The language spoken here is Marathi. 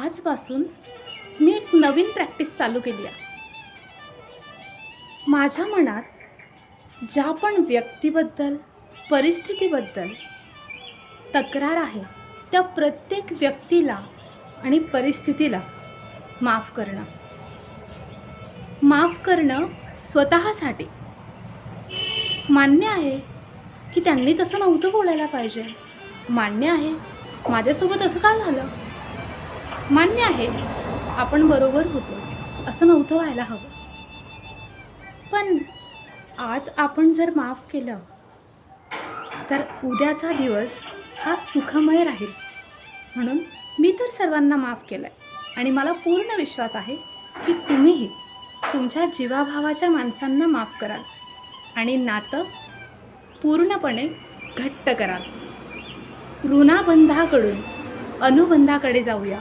आजपासून मी एक नवीन प्रॅक्टिस चालू केली आहे. माझ्या मनात ज्या पण व्यक्तीबद्दल, परिस्थितीबद्दल तक्रार आहे, त्या प्रत्येक व्यक्तीला आणि परिस्थितीला माफ करणं. माफ करणं स्वतःसाठी. मान्य आहे की त्यांनी तसं नव्हतं बोलायला पाहिजे. मान्य आहे माझ्यासोबत असं का झालं. मान्य आहे आपण बरोबर होतो, असं नव्हतं व्हायला हवं. पण आज आपण जर माफ केलं तर उद्याचा दिवस हा सुखमय राहील. म्हणून मी तर सर्वांना माफ केलं आहे आणि मला पूर्ण विश्वास आहे की तुम्हीही तुमच्या जीवाभावाच्या माणसांना माफ कराल आणि नातं पूर्णपणे घट्ट कराल. ऋणाबंधाकडून अनुबंधाकडे जाऊया.